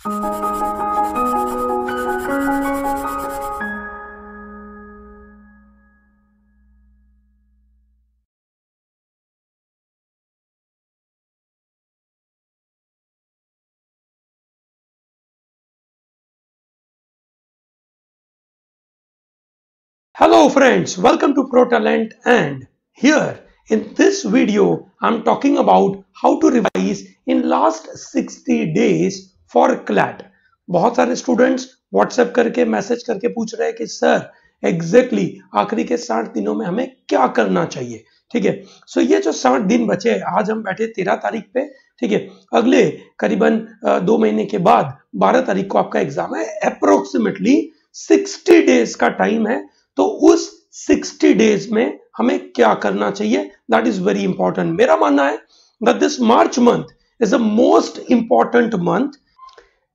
Hello friends, welcome to ProTalent, and here in this video I'm talking about how to revise in last 60 days for CLAT. बहुत सारे students WhatsApp करके message करके पूछ रहे हैं कि सर एग्जैक्टली आखिरी के 60 दिनों में हमें क्या करना चाहिए। ठीक है, सो ये जो 60 दिन बचे, आज हम बैठे 13 तारीख पे। ठीक है, अगले करीबन 2 महीने के बाद 12 तारीख को आपका एग्जाम है। अप्रोक्सीमेटली 60 डेज का टाइम है, तो उस 60 डेज में हमें क्या करना चाहिए, दैट इज वेरी इंपॉर्टेंट। मेरा मानना है that this March month is the most important month.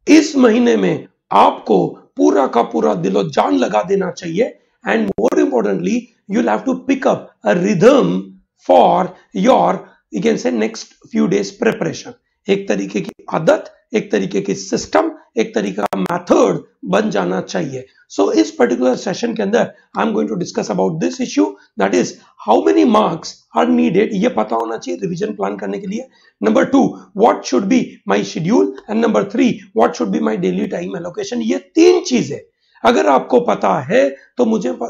इस महीने में आपको पूरा का पूरा दिलो जान लगा देना चाहिए, and more importantly you will have to pick up a rhythm for your, you can say, next few days preparation. एक तरीके की आदत, एक तरीके की सिस्टम, एक तरीका का मेथड बन जाना चाहिए। सो इस पर्टिकुलर सेशन के अंदर I am going to discuss about this issue, that is how many marks are needed. ये पता होना चाहिए रिवीजन प्लान करने के लिए। Number 2, what should be my schedule, and number 3, what should be my daily time allocation. ये 3 चीजें अगर आपको पता है तो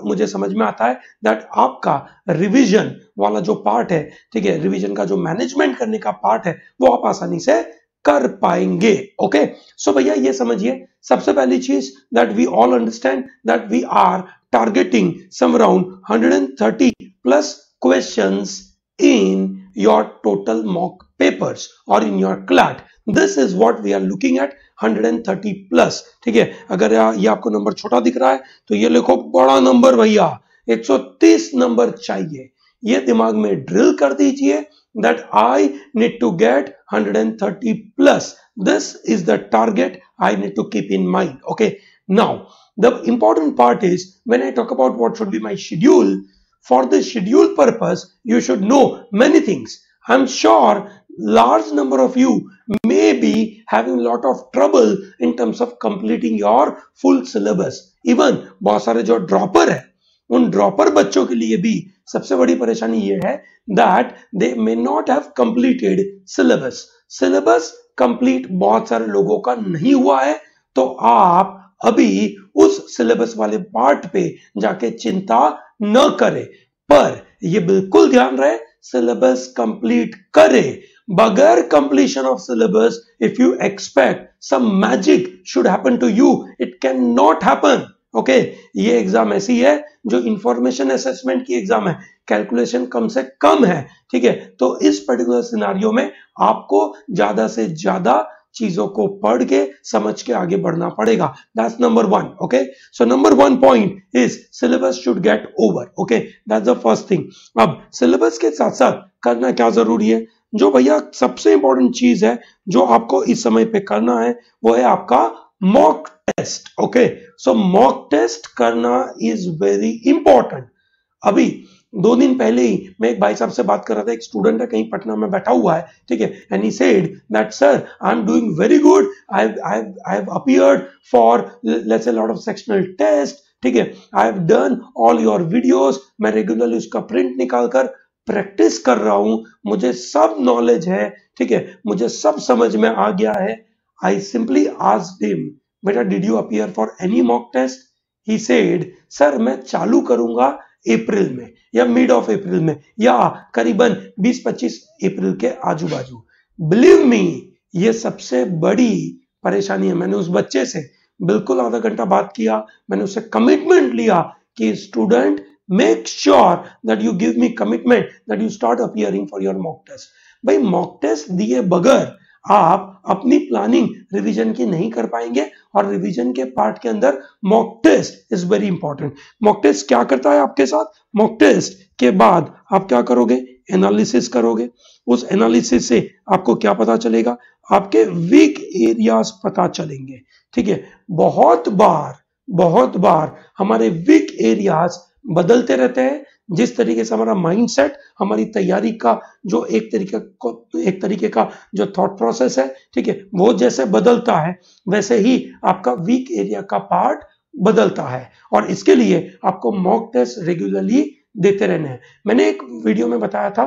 मुझे समझ में आता है दैट आपका रिवीजन वाला जो पार्ट है, ठीक है, रिवीजन का जो मैनेजमेंट करने का पार्ट है, वो आप आसानी से कर पाएंगे। ओके, सो भैया ये समझिए, सबसे पहली चीज that we all understand that we are targeting some around 130 plus questions in your total mock papers or in your CLAT. This is what we are looking at, 130 plus. ठीक है, अगर ये आपको नंबर छोटा दिख रहा है तो ये लिखो बड़ा नंबर भैया, 130 नंबर चाहिए। ये दिमाग में ड्रिल कर दीजिए that I need to get 130 plus. This is the target I need to keep in mind. Okay, now the important part is when I talk about what should be my schedule. For the schedule purpose, you should know many things. I'm sure large number of you may be having a lot of trouble in terms of completing your full syllabus. Even बहुत सारे जो dropper है, उन dropper बच्चों के लिए भी सबसे बड़ी परेशानी ये है that they may not have completed syllabus. Syllabus complete बहुत सारे लोगों का नहीं हुआ है, तो आप अभी उस सिलेबस वाले पार्ट पे जाके चिंता न करें, पर ये बिल्कुल ध्यान रहे सिलेबस कंप्लीट करे। बगैर completion of syllabus, if you expect some magic should happen to you, it can not happen. Okay, ये एग्जाम ऐसी है जो इंफॉर्मेशन असेसमेंट की एग्जाम है, कैलकुलेशन कम से कम है। ठीक है, तो इस पर्टिकुलर सिनेरियो में आपको ज्यादा से ज्यादा चीजों को पढ़ के समझ के आगे बढ़ना पड़ेगा। That's number 1। Okay, so number 1 point is syllabus should get over. Okay, that's the first thing. अब सिलेबस के साथ साथ करना क्या जरूरी है, जो भैया सबसे इंपॉर्टेंट चीज है जो आपको इस समय पे करना है, वो है आपका मॉक टेस्ट। ओके, सो मॉक टेस्ट करना इज वेरी इंपॉर्टेंट। अभी 2 दिन पहले ही मैं एक भाई साहब से बात कर रहा था, एक स्टूडेंट है कहीं पटना में बैठा हुआ है, ठीक है, and he said that sir I am doing very good, I have appeared for let's say lot of sectional test, ठीक है, I have done all your videos, मैं रेगुलरली उसका प्रिंट निकालकर प्रैक्टिस कर रहा हूं, मुझे सब नॉलेज है, ठीक है, मुझे सब समझ में आ गया है। आई सिंपली आस्क्ड हिम, बेटा did you appear for any mock test? He said sir मैं चालू करूंगा अप्रैल में या मिड ऑफ अप्रैल में या करीबन 20-25 अप्रैल के आजू बाजू। बिलीव मी, ये सबसे बड़ी परेशानी है। मैंने उस बच्चे से बिल्कुल आधा घंटा बात किया, मैंने उससे कमिटमेंट लिया कि student make sure that you give me commitment that you start appearing for your mock test. भाई मॉक टेस्ट दिए बगैर आप अपनी प्लानिंग रिवीजन की नहीं कर पाएंगे, और रिवीजन के पार्ट के अंदर mock test is very important. Mock test क्या करता है आपके साथ? मॉक टेस्ट के बाद आप क्या करोगे? एनालिसिस करोगे। उस एनालिसिस से आपको क्या पता चलेगा? आपके वीक एरियाज पता चलेंगे। ठीक है, बहुत बार हमारे वीक एरियाज बदलते रहते हैं। जिस तरीके से हमारा माइंडसेट, हमारी तैयारी का जो एक तरीके का जो थॉट प्रोसेस है, ठीक है, वो जैसे बदलता है वैसे ही आपका वीक एरिया का पार्ट बदलता है। और इसके लिए आपको मॉक टेस्ट रेगुलरली देते रहना है। मैंने एक वीडियो में बताया था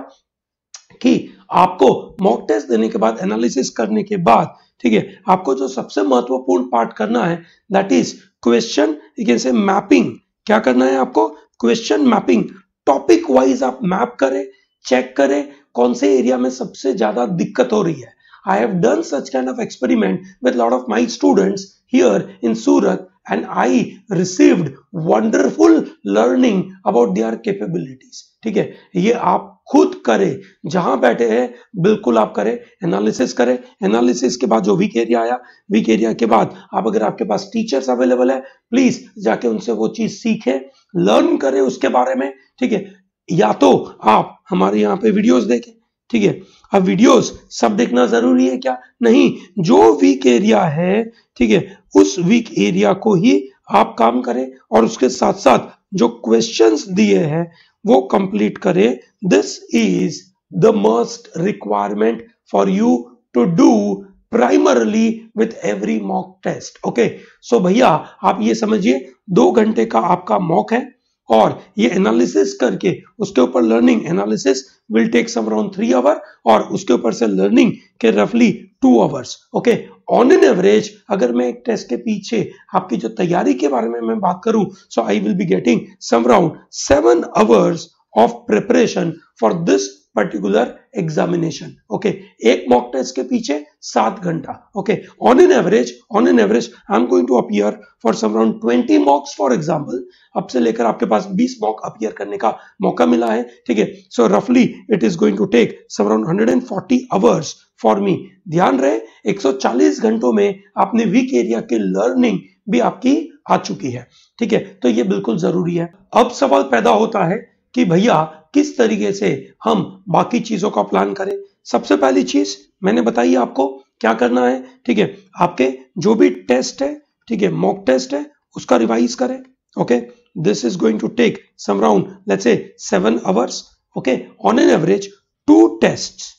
कि आपको मॉक टेस्ट देने के बाद, एनालिसिस करने के बाद, ठीक है, आपको जो सबसे महत्वपूर्ण पार्ट करना है that is question, you can से मैपिंग। क्या करना है आपको? Question mapping. टॉपिक वाइज आप मैप करें, चेक करें कौन से एरिया में सबसे ज्यादा दिक्कत हो रही है। I have done such kind of experiment with a lot of my students here in Surat, and I received wonderful learning about their capabilities. ठीक है, ये आप खुद करें, जहां बैठे हैं बिल्कुल आप करें, एनालिसिस करें। एनालिसिस के बाद जो वीक एरिया आया, वीक एरिया के बाद आप, अगर आपके पास टीचर्स अवेलेबल है, प्लीज जाके उनसे वो चीज सीखें, लर्न करें उसके बारे में। ठीक है, या तो आप हमारे यहाँ पे वीडियोस देखें। ठीक है, अब वीडियोस सब देखना जरूरी है क्या? नहीं, जो वीक एरिया है, ठीक है, उस वीक एरिया को ही आप काम करें और उसके साथ साथ जो क्वेश्चंस दिए हैं वो कंप्लीट करें। This is the must requirement for you to do primarily with every mock test. Okay, so भैया आप ये समझिए 2 घंटे का आपका मॉक है और ये एनालिसिस करके उसके ऊपर learning, analysis will take some around 3 hour और उसके ऊपर से लर्निंग के रफली 2 hours. Okay, on an average अगर मैं एक टेस्ट के पीछे आपकी जो तैयारी के बारे में मैं बात करूं, so I will be getting some around 7 hours of preparation for this particular examination. Okay, एक मॉक टेस्ट के पीछे 7 घंटा। Okay, on an average I am going to appear for some around 20 mocks for example. अब से लेकर आपके पास 20 mock appear करने का मौका मिला है। ठीक है, सो रफली it is going to take some around 140 hours for me. ध्यान रहे 140 घंटों में आपने वीक एरिया की लर्निंग भी आपकी आ चुकी है। ठीक है, तो ये बिल्कुल जरूरी है। अब सवाल पैदा होता है कि भैया किस तरीके से हम बाकी चीजों का प्लान करें। सबसे पहली चीज मैंने बताई आपको क्या करना है। ठीक है, आपके जो भी टेस्ट है, ठीक है, मॉक टेस्ट है, उसका रिवाइज करें। Okay, this is going to take some around let's say 7 hours. Okay, on an average 2 test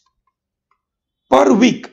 per week.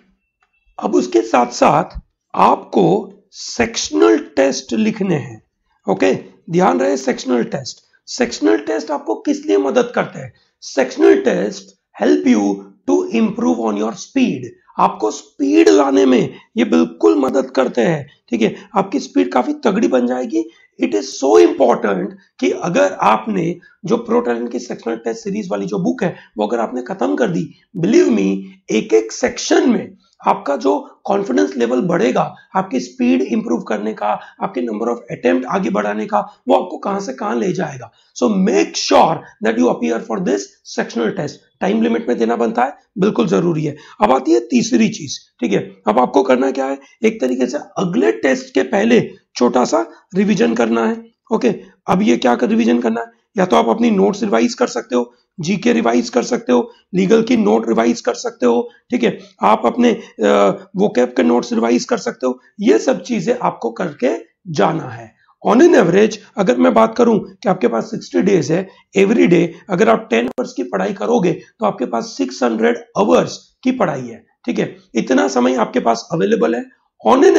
अब उसके साथ साथ आपको सेक्शनल टेस्ट लिखने हैं। ओके, ध्यान रहे सेक्शनल टेस्ट। सेक्शनल टेस्ट आपको किस लिए मदद करते हैं? Sectional test help you to improve on your speed. आपको स्पीड लाने में ये बिल्कुल मदद करते हैं। ठीक है, आपकी स्पीड काफी तगड़ी बन जाएगी। इट इज सो इंपॉर्टेंट कि अगर आपने जो प्रो टैलेंट की सेक्शनल टेस्ट सीरीज वाली जो बुक है वो अगर आपने खत्म कर दी, बिलीव मी, एक एक सेक्शन में आपका जो कॉन्फिडेंस लेवल बढ़ेगा, आपकी स्पीड इंप्रूव करने का, आपके नंबर ऑफ अटेम्प्ट आगे बढ़ाने का, वो आपको कहां से कहां ले जाएगा। So make sure that you appear for this sectional test. Time limit में देना बनता है, बिल्कुल जरूरी है। अब आती है तीसरी चीज। ठीक है, अब आपको करना क्या है, एक तरीके से अगले टेस्ट के पहले छोटा सा रिवीजन करना है। ओके, अब ये क्या रिवीजन करना है? या तो आप अपनी नोट्स रिवाइज कर सकते हो, जीके रिवाइज कर सकते हो, लीगल की नोट रिवाइज कर सकते हो। ठीक है, आप अपने वोकैब के नोट्स रिवाइज कर सकते हो। ये सब चीजें आपको करके जाना है। ऑन एन एवरेज अगर मैं बात करूं कि आपके पास 60 डेज है, एवरी डे अगर आप 10 आवर्स की पढ़ाई करोगे तो आपके पास 600 आवर्स की पढ़ाई है। ठीक है, इतना समय आपके पास अवेलेबल है। ऑन एन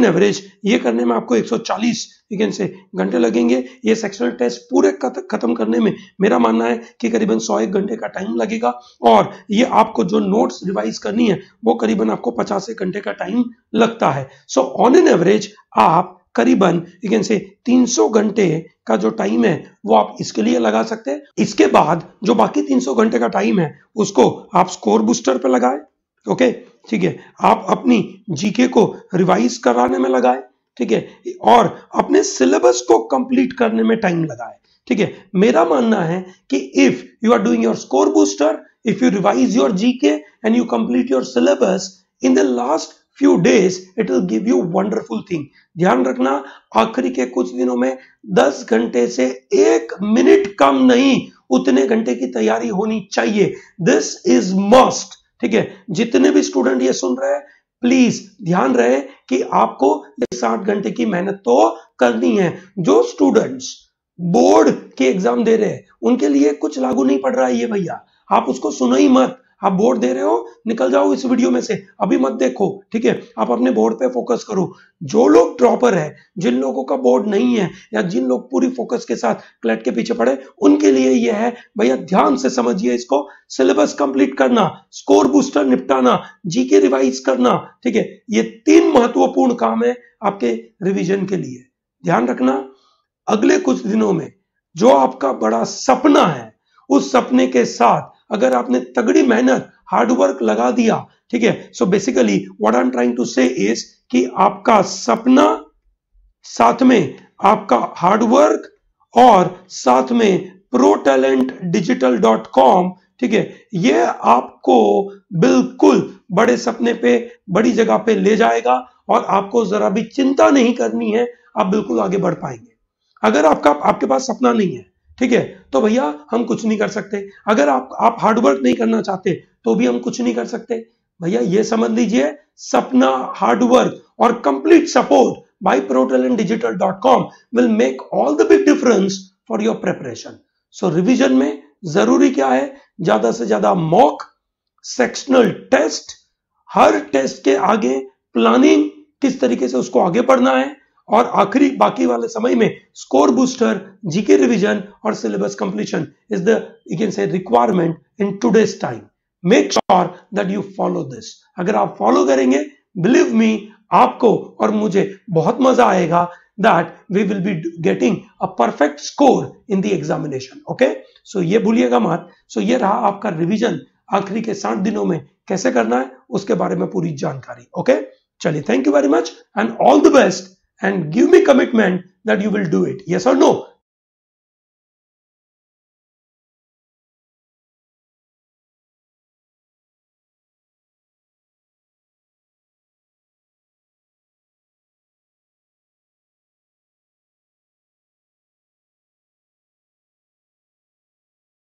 एवरेज ये करने में आपको 140 से घंटे लगेंगे। ये सेक्शनल टेस्ट पूरे खत्म करने में मेरा मानना है कि करीबन 101 घंटे का टाइम लगेगा। और ये आपको जो नोट्स रिवाइज करनी है वो करीबन आपको 50 घंटे का टाइम लगता है। सो ऑन एन एवरेज आप करीबन 300 घंटे का जो टाइम है वो आप इसके लिए लगा सकते हैं। इसके बाद जो बाकी 300 घंटे का टाइम है उसको आप स्कोर बूस्टर पे लगाए। ओके, ठीक है, आप अपनी जीके को रिवाइज कराने में लगाए। ठीक है, और अपने सिलेबस को कंप्लीट करने में टाइम लगाए। ठीक है, मेरा मानना है कि if you are doing your score booster, if you revise your GK and you complete your syllabus in the last few days, it will give you wonderful thing। ध्यान रखना, आखिरी के कुछ दिनों में 10 घंटे से 1 मिनट कम नहीं, उतने घंटे की तैयारी होनी चाहिए। This is must. ठीक है, जितने भी स्टूडेंट ये सुन रहे हैं, प्लीज ध्यान रहे कि आपको 60 घंटे की मेहनत तो करनी है। जो स्टूडेंट्स बोर्ड के एग्जाम दे रहे हैं उनके लिए कुछ लागू नहीं पड़ रहा है ये भैया, आप उसको सुनो ही मत। आप बोर्ड दे रहे हो, निकल जाओ इस वीडियो में से, अभी मत देखो, ठीक है। आप अपने बोर्ड पे फोकस करो। जो लोग ड्रॉपर है, जिन लोगों का बोर्ड नहीं है या जिन लोग पूरी फोकस के साथ क्लैट के पीछे पड़े, उनके लिए यह है भैया, ध्यान से समझिए इसको। सिलेबस कंप्लीट करना, स्कोर बूस्टर निपटाना, जीके रिवाइज करना, ठीक है। ये 3 महत्वपूर्ण काम है आपके रिवीजन के लिए। ध्यान रखना, अगले कुछ दिनों में जो आपका बड़ा सपना है, उस सपने के साथ अगर आपने तगड़ी मेहनत, हार्डवर्क लगा दिया, ठीक है। So basically what I am trying to say is कि आपका सपना, साथ में आपका हार्डवर्क और साथ में protalentdigital.com, ठीक है, ये आपको बिल्कुल बड़े सपने पे, बड़ी जगह पे ले जाएगा और आपको जरा भी चिंता नहीं करनी है, आप बिल्कुल आगे बढ़ पाएंगे। अगर आपके पास सपना नहीं है, ठीक है, तो भैया हम कुछ नहीं कर सकते। अगर आप हार्डवर्क नहीं करना चाहते तो भी हम कुछ नहीं कर सकते भैया। ये समझ लीजिए, सपना, हार्डवर्क और complete support bye protalentdigital.com will make all the big difference for your preparation. So revision में जरूरी क्या है? ज्यादा से ज्यादा मॉक, सेक्शनल टेस्ट, हर टेस्ट के आगे प्लानिंग, किस तरीके से उसको आगे पढ़ना है, और आखिरी बाकी वाले समय में स्कोर बूस्टर, जीके रिवीजन और syllabus completion is the, you can से, requirement in today's time. Make sure that you follow this. अगर आप फॉलो करेंगे, बिलीव मी, आपको और मुझे बहुत मजा आएगा, that we will be getting a perfect score in the examination. Okay, so ये भूलिएगा मत। सो ये रहा आपका रिवीजन, आखिरी के 60 दिनों में कैसे करना है उसके बारे में पूरी जानकारी। ओके, चलिए, thank you very much and all the best, and give me commitment that you will do it. Yes or no?